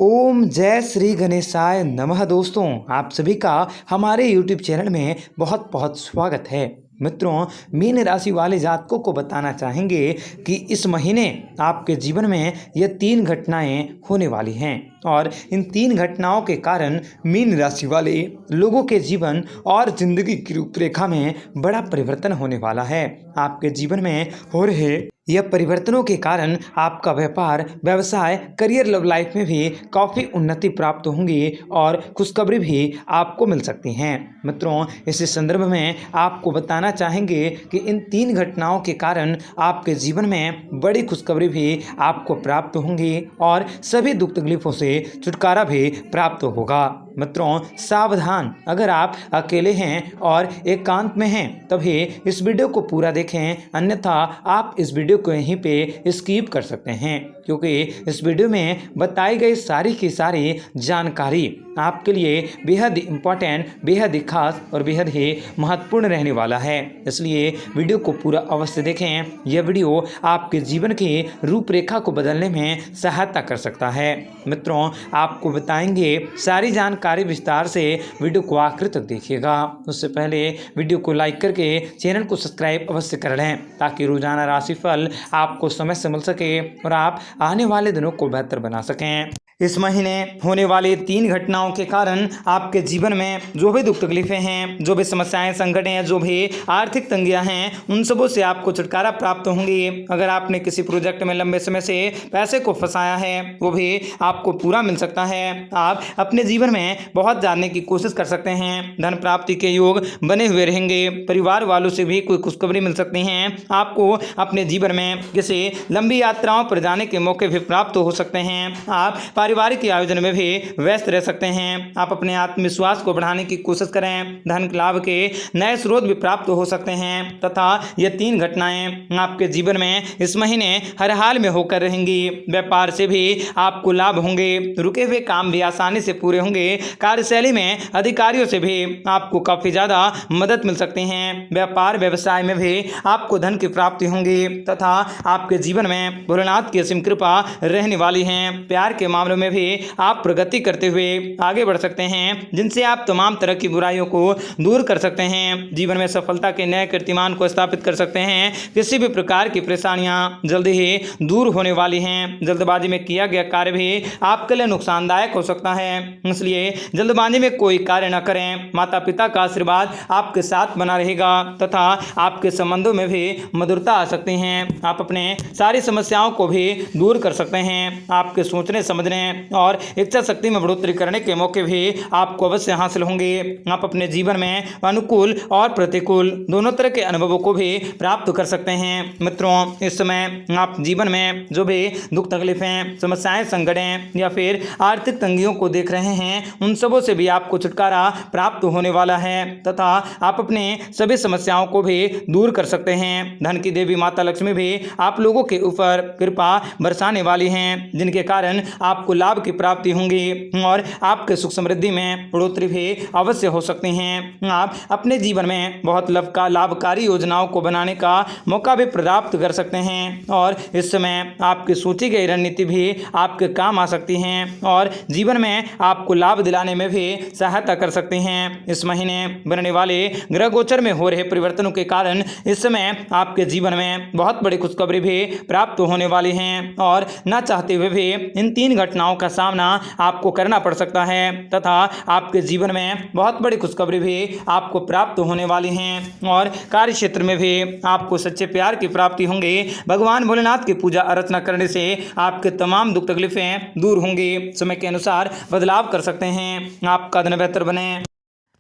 ओम जय श्री गणेशाय नमः। दोस्तों, आप सभी का हमारे YouTube चैनल में बहुत बहुत स्वागत है। मित्रों, मीन राशि वाले जातकों को बताना चाहेंगे कि इस महीने आपके जीवन में ये 3 घटनाएं होने वाली हैं और इन 3 घटनाओं के कारण मीन राशि वाले लोगों के जीवन और जिंदगी की रूपरेखा में बड़ा परिवर्तन होने वाला है। आपके जीवन में हो रहे यह परिवर्तनों के कारण आपका व्यापार, व्यवसाय, करियर, लव लाइफ में भी काफ़ी उन्नति प्राप्त होंगी और खुशखबरी भी आपको मिल सकती हैं। मित्रों, इस संदर्भ में आपको बताना चाहेंगे कि इन 3 घटनाओं के कारण आपके जीवन में बड़ी खुशखबरी भी आपको प्राप्त होंगी और सभी दुख तकलीफों से छुटकारा भी प्राप्त होगा। मित्रों, सावधान, अगर आप अकेले हैं और एकांत में हैं तभी इस वीडियो को पूरा देखें, अन्यथा आप इस वीडियो को यहीं पे स्किप कर सकते हैं, क्योंकि इस वीडियो में बताई गई सारी की सारी जानकारी आपके लिए बेहद इम्पोर्टेंट, बेहद ही खास और बेहद ही महत्वपूर्ण रहने वाला है। इसलिए वीडियो को पूरा अवश्य देखें। यह वीडियो आपके जीवन की रूपरेखा को बदलने में सहायता कर सकता है। मित्रों, आपको बताएंगे सारी जानकारी विस्तार से, वीडियो को आखिर तक देखिएगा। उससे पहले वीडियो को लाइक करके चैनल को सब्सक्राइब अवश्य कर लें, ताकि रोजाना राशिफल आपको समय से मिल सके और आप आने वाले दिनों को बेहतर बना सकें। इस महीने होने वाली 3 घटनाओं के कारण आपके जीवन में जो भी दुख तकलीफें हैं, जो भी समस्याएं, संकट हैं, जो भी आर्थिक तंगियां हैं, उन सबों से आपको छुटकारा प्राप्त होंगी। अगर आपने किसी प्रोजेक्ट में लंबे समय से पैसे को फंसाया है, वो भी आपको पूरा मिल सकता है। आप अपने जीवन में बहुत जानने की कोशिश कर सकते हैं। धन प्राप्ति के योग बने हुए रहेंगे। परिवार वालों से भी कोई खुशखबरी मिल सकती हैं। आपको अपने जीवन में किसी लंबी यात्राओं पर जाने के मौके भी प्राप्त हो सकते हैं। आप पारिवारिक आयोजन में भी व्यस्त रह सकते हैं। आप अपने आत्मविश्वास को बढ़ाने की कोशिश करें। धन लाभ के नए स्रोत भी प्राप्त हो सकते हैं तथा ये 3 घटनाएं आपके जीवन में इस महीने हर हाल में होकर रहेंगी। व्यापार से भी आपको लाभ होंगे। रुके हुए काम भी आसानी से पूरे होंगे। कार्यशैली में अधिकारियों से भी आपको काफी ज्यादा मदद मिल सकती है। व्यापार व्यवसाय में भी आपको धन की प्राप्ति होंगी तथा आपके जीवन में भोलेनाथ की असीम कृपा रहने वाली है। प्यार के मामलों में भी आप प्रगति करते हुए आगे बढ़ सकते हैं, जिनसे आप तमाम तरह की बुराइयों को दूर कर सकते हैं। जीवन में सफलता के नए कीर्तिमान को स्थापित कर सकते हैं। किसी भी प्रकार की परेशानियां जल्दी ही दूर होने वाली हैं। जल्दबाजी में किया गया कार्य भी आपके लिए नुकसानदायक हो सकता है, इसलिए जल्दबाजी में कोई कार्य न करें। माता पिता का आशीर्वाद आपके साथ बना रहेगा तथा आपके संबंधों में भी मधुरता आ सकती है। आप अपने सारी समस्याओं को भी दूर कर सकते हैं। आपके सोचने समझने और इच्छा शक्ति में बढ़ोतरी करने के मौके भी आपको अवश्य हासिल होंगे। आप अपने जीवन में अनुकूल और प्रतिकूल दोनों तरह के अनुभवों को भी प्राप्त कर सकते हैं। मित्रों, इस समय आप जीवन में जो भी दुख तकलीफें, समस्याएं, संकटें या फिर आर्थिक तंगियों को देख रहे हैं, उन सबों से भी आपको छुटकारा प्राप्त होने वाला है तथा आप अपने सभी समस्याओं को भी दूर कर सकते हैं। धन की देवी माता लक्ष्मी भी आप लोगों के ऊपर कृपा बरसाने वाली हैं, जिनके कारण आपको लाभ की प्राप्ति होंगी और आपके सुख समृद्धि में बढ़ोतरी भी अवश्य हो सकती हैं। आप अपने जीवन में बहुत लाभकारी योजनाओं को बनाने का मौका भी प्राप्त कर सकते हैं और इस समय आपकी सोची गई रणनीति भी आपके काम आ सकती हैं और जीवन में आपको लाभ दिलाने में भी सहायता कर सकती हैं। इस महीने बनने वाले ग्रह गोचर में हो रहे परिवर्तनों के कारण इस समय आपके जीवन में बहुत बड़ी खुशखबरी भी प्राप्त होने वाली है और न चाहते हुए भी इन 3 घटनाओं का सामना आपको करना पड़ सकता है तथा आपके जीवन में बहुत बड़ी खुशखबरी भी आपको प्राप्त होने वाली हैं और कार्य क्षेत्र में भी आपको सच्चे प्यार की प्राप्ति होंगी। भगवान भोलेनाथ की पूजा अर्चना करने से आपके तमाम दुख तकलीफें दूर होंगी। समय के अनुसार बदलाव कर सकते हैं। आपका दिन बेहतर बने।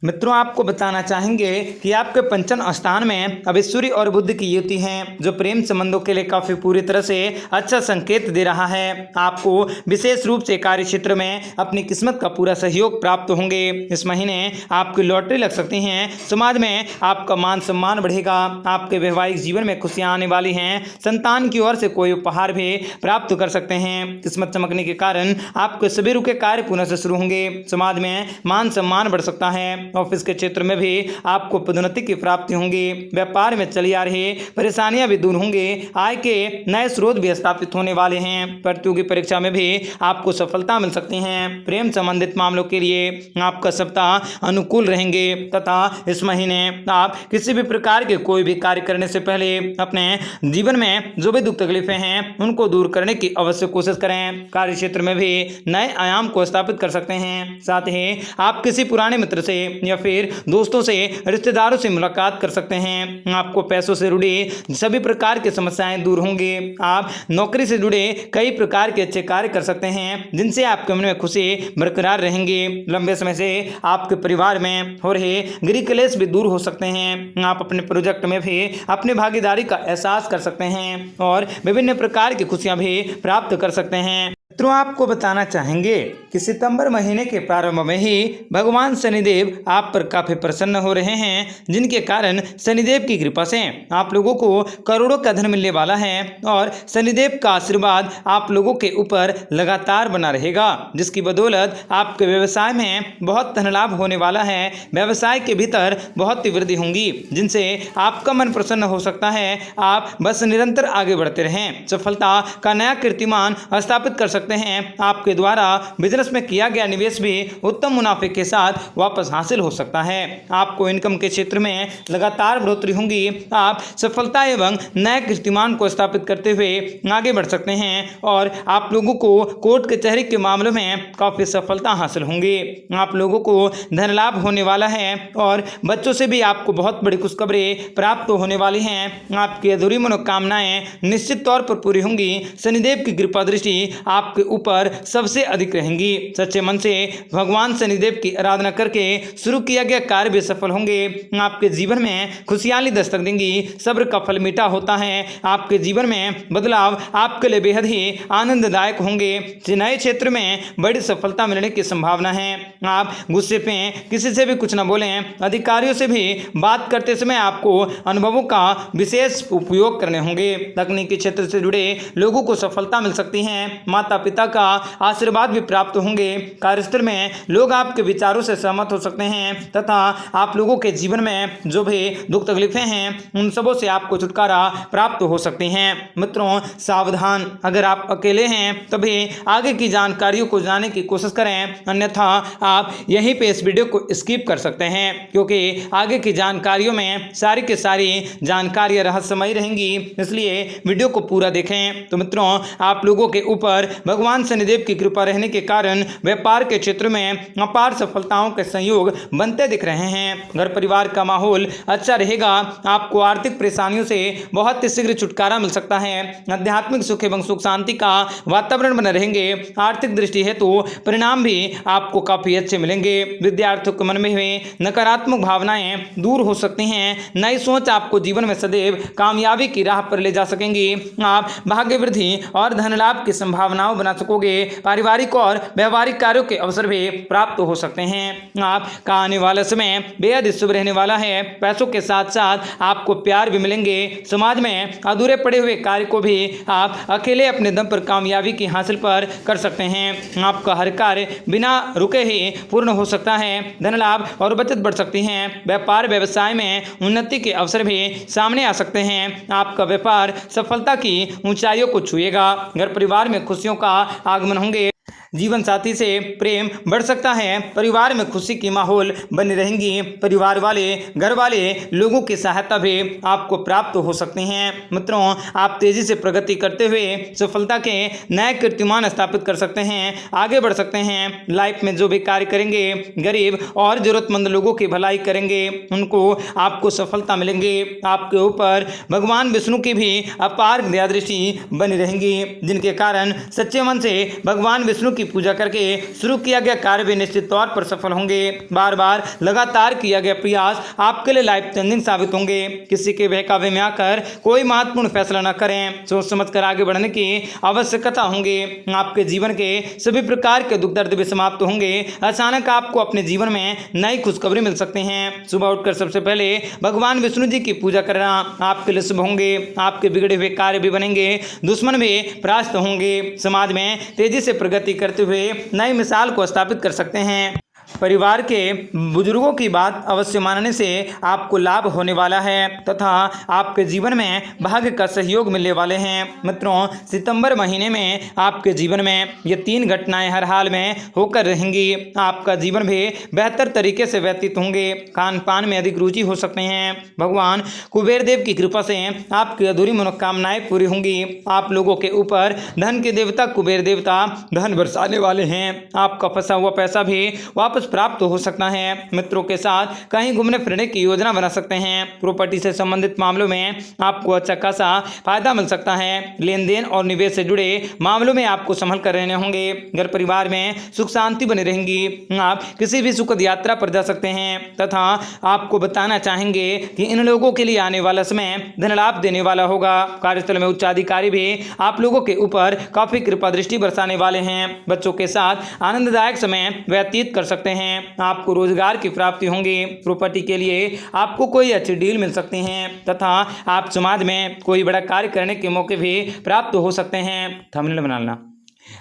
मित्रों, आपको बताना चाहेंगे कि आपके पंचम स्थान में अभी सूर्य और बुध की युति है, जो प्रेम संबंधों के लिए काफी पूरी तरह से अच्छा संकेत दे रहा है। आपको विशेष रूप से कार्य क्षेत्र में अपनी किस्मत का पूरा सहयोग प्राप्त होंगे। इस महीने आपकी लॉटरी लग सकती है। समाज में आपका मान सम्मान बढ़ेगा। आपके वैवाहिक जीवन में खुशियां आने वाली हैं। संतान की ओर से कोई उपहार भी प्राप्त कर सकते हैं। किस्मत चमकने के कारण आपके सभी रुके कार्य पुनः से शुरू होंगे। समाज में मान सम्मान बढ़ सकता है। ऑफिस के क्षेत्र में भी आपको पदोन्नति की प्राप्ति होंगी। व्यापार में चली आ रही परेशानियां भी दूर होंगी। आय के नए स्रोत भी स्थापित होने वाले हैं। प्रतियोगी परीक्षा में भी आपको सफलता मिल सकती है। प्रेम संबंधित मामलों के लिए आपका सप्ताह अनुकूल रहेंगे तथा इस महीने आप किसी भी प्रकार के कोई भी कार्य करने से पहले अपने जीवन में जो भी दुख तकलीफें हैं उनको दूर करने की अवश्य कोशिश करें। कार्य क्षेत्र में भी नए आयाम को स्थापित कर सकते हैं। साथ ही आप किसी पुराने मित्र से या फिर दोस्तों से, रिश्तेदारों से मुलाकात कर सकते हैं। आपको पैसों से जुड़ी सभी प्रकार की समस्याएं दूर होंगी। आप नौकरी से जुड़े कई प्रकार के अच्छे कार्य कर सकते हैं जिनसे आपके मन में खुशी बरकरार रहेंगी। लंबे समय से आपके परिवार में हो रहे गृह क्लेश भी दूर हो सकते हैं। आप अपने प्रोजेक्ट में भी अपनी भागीदारी का एहसास कर सकते हैं और विभिन्न प्रकार की खुशियां भी प्राप्त कर सकते हैं। मित्रों, आपको बताना चाहेंगे कि सितंबर महीने के प्रारंभ में ही भगवान शनिदेव आप पर काफी प्रसन्न हो रहे हैं, जिनके कारण शनिदेव की कृपा से आप लोगों को करोड़ों का धन मिलने वाला है और शनिदेव का आशीर्वाद आप लोगों के ऊपर लगातार बना रहेगा, जिसकी बदौलत आपके व्यवसाय में बहुत धन लाभ होने वाला है। व्यवसाय के भीतर बहुत ही वृद्धि होंगी जिनसे आपका मन प्रसन्न हो सकता है। आप बस निरंतर आगे बढ़ते रहें, सफलता का नया कीर्तिमान स्थापित कर सकते हैं। आपके द्वारा बिजनेस में किया गया निवेश भी उत्तम मुनाफे के साथ वापस हासिल हो सकता है। आपको इनकम के क्षेत्र में लगातार बढ़ोतरी होंगी। आप सफलता एवं नए कीर्तिमान को स्थापित करते हुए आगे बढ़ सकते हैं और आप लोगों को कोर्ट कचहरी के मामलों में काफी सफलता हासिल होंगी। आप लोगों को धन लाभ होने वाला है और बच्चों से भी आपको बहुत बड़ी खुशखबरी प्राप्त होने वाली हैं। आपकी अधूरी मनोकामनाएं निश्चित तौर पर पूरी होंगी। शनिदेव की कृपा दृष्टि आपके ऊपर सबसे अधिक रहेंगी। सच्चे मन से भगवान शनिदेव की आराधना करके शुरू किया गया कार्य भी सफल होंगे। आपके जीवन में खुशहाली दस्तक देंगी। सब्र का फल मीठा होता है। आपके जीवन में बदलाव आपके लिए बेहद ही आनंददायक होंगे। नए क्षेत्र में बड़ी सफलता मिलने की संभावना है। आप गुस्से पे किसी से भी कुछ न बोलें। अधिकारियों से भी बात करते समय आपको अनुभवों का विशेष उपयोग करने होंगे। तकनीकी क्षेत्र से जुड़े लोगों को सफलता मिल सकती है। माता पिता का आशीर्वाद भी प्राप्त होंगे। कार्यस्थल में लोग आपके विचारों से सहमत हो सकते हैं तथा आप लोगों के जीवन में जो भी दुख तकलीफें हैं उन सबों से आपको छुटकारा प्राप्त हो सकती हैं। मित्रों, सावधान, अगर आप अकेले हैं तभी आगे की जानकारियों को जानने की कोशिश करें, अन्यथा आप यहीं पे इस वीडियो को स्किप कर सकते हैं, क्योंकि आगे की जानकारियों में सारी की सारी जानकारियां रहस्यमयी रहेंगी, इसलिए वीडियो को पूरा देखें। तो मित्रों, आप लोगों के ऊपर भगवान शनिदेव की कृपा रहने के कारण व्यापार के क्षेत्र में अपार सफलताओं के संयोग बनते दिख रहे हैं। घर परिवार का माहौल अच्छा रहेगा। आपको आर्थिक परेशानियों से बहुत ही शीघ्र छुटकारा मिल सकता है। आध्यात्मिक सुख एवं सुख शांति का वातावरण बने रहेंगे। आर्थिक दृष्टि है तो परिणाम भी आपको काफी अच्छे मिलेंगे। विद्यार्थियों के मन में हुए नकारात्मक भावनाएं दूर हो सकती हैं। नई सोच आपको जीवन में सदैव कामयाबी की राह पर ले जा सकेंगी। आप भाग्य वृद्धि और धन लाभ की संभावनाओं बना सकोगे। पारिवारिक और व्यवहारिक कार्यों के अवसर भी प्राप्त हो सकते हैं। आपका आने वाला समय बेहद शुभ रहने वाला है। पैसों के साथ साथ आपको प्यार भी मिलेंगे। समाज में अधूरे पड़े हुए कार्य को भी आप अकेले अपने दम पर कामयाबी की हासिल पर कर सकते हैं। आपका हर कार्य बिना रुके ही पूर्ण हो सकता है। धन लाभ और बचत बढ़ सकती है। व्यापार व्यवसाय में उन्नति के अवसर भी सामने आ सकते हैं। आपका व्यापार सफलता की ऊंचाइयों को छुएगा। घर परिवार में खुशियों का आगमन होंगे। जीवन साथी से प्रेम बढ़ सकता है। परिवार में खुशी की माहौल बनी रहेंगी। परिवार वाले, घर वाले लोगों की सहायता भी आपको प्राप्त हो सकती हैं। मित्रों, आप तेजी से प्रगति करते हुए सफलता के नए कीर्तिमान स्थापित कर सकते हैं, आगे बढ़ सकते हैं। लाइफ में जो भी कार्य करेंगे, गरीब और जरूरतमंद लोगों की भलाई करेंगे, उनको आपको सफलता मिलेंगे। आपके ऊपर भगवान विष्णु की भी अपार दया दृष्टि बनी रहेंगी, जिनके कारण सच्चे मन से भगवान विष्णु की पूजा करके शुरू किया गया कार्य भी निश्चित तौर पर सफल होंगे। बार बार लगातार किया गया प्रयास आपके लिए लाइफ चेंजिंग साबित होंगे। किसी के बहकावे में आकर कोई महत्वपूर्ण फैसला न करें। सोच समझकर आगे बढ़ने की आवश्यकता होंगे। आपके जीवन के सभी प्रकार के दुख दर्द भी समाप्त होंगे। अचानक आपको अपने जीवन में नई खुशखबरी मिल सकती हैं। सुबह उठकर सबसे पहले भगवान विष्णु जी की पूजा करना आपके लिए शुभ होंगे। आपके बिगड़े हुए कार्य भी बनेंगे। दुश्मन भी परास्त होंगे। समाज में तेजी से प्रगति करते हुए नई मिसाल को स्थापित कर सकते हैं। परिवार के बुजुर्गों की बात अवश्य मानने से आपको लाभ होने वाला है तथा आपके जीवन में भाग्य का सहयोग मिलने वाले हैं। मित्रों, सितंबर महीने में आपके जीवन में ये 3 घटनाएं हर हाल में होकर रहेंगी। आपका जीवन भी बेहतर तरीके से व्यतीत होंगे। खान पान में अधिक रुचि हो सकते हैं। भगवान कुबेर देव की कृपा से आपकी अधूरी मनोकामनाएं पूरी होंगी। आप लोगों के ऊपर धन के देवता कुबेर देवता धन बरसाने वाले हैं। आपका फंसा हुआ पैसा भी वापस प्राप्त हो सकता है। मित्रों के साथ कहीं घूमने फिरने की योजना बना सकते हैं। प्रॉपर्टी से संबंधित मामलों में आपको अच्छा खासा फायदा मिल सकता है। लेन देन और निवेश से जुड़े मामलों में आपको संभल कर रहने होंगे। घर परिवार में सुख शांति बनी रहेंगी। आप किसी भी सुखद यात्रा पर जा सकते हैं तथा आपको बताना चाहेंगे कि इन लोगों के लिए आने वाला समय धन लाभ देने वाला होगा। कार्यस्थल में उच्च अधिकारी भी आप लोगों के ऊपर काफी कृपा दृष्टि बरसाने वाले हैं। बच्चों के साथ आनंददायक समय व्यतीत कर सकते हैं। आपको रोजगार की प्राप्ति होंगी। प्रॉपर्टी के लिए आपको कोई अच्छी डील मिल सकती हैं तथा आप समाज में कोई बड़ा कार्य करने के मौके भी प्राप्त हो सकते हैं। थंबनेल बनाना।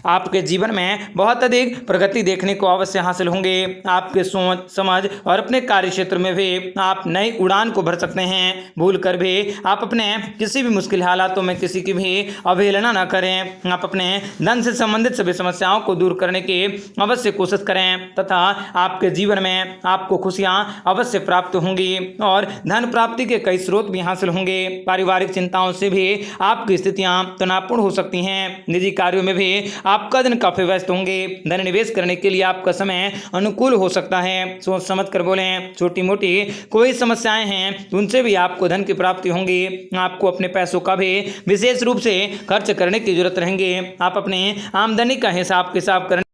आपके जीवन में बहुत अधिक प्रगति देखने को अवश्य हासिल होंगे। आपके सोच समझ और अपने कार्य क्षेत्र में भी आप नई उड़ान को भर सकते हैं। भूल कर भी आप अपने किसी भी मुश्किल हालातों में किसी की भी अवहेलना न करें। आप अपने धन से संबंधित सभी समस्याओं को दूर करने की अवश्य कोशिश करें तथा आपके जीवन में आपको खुशियां अवश्य प्राप्त होंगी और धन प्राप्ति के कई स्रोत भी हासिल होंगे। पारिवारिक चिंताओं से भी आपकी स्थितियां तनावपूर्ण हो सकती हैं। निजी कार्यों में भी आपका दिन काफी व्यस्त होंगे। धन निवेश करने के लिए आपका समय अनुकूल हो सकता है। सोच समझ कर बोलें। छोटी मोटी कोई समस्याएं हैं तो उनसे भी आपको धन की प्राप्ति होंगी। आपको अपने पैसों का भी विशेष रूप से खर्च करने की जरूरत रहेंगे। आप अपने आमदनी का हिसाब किताब करने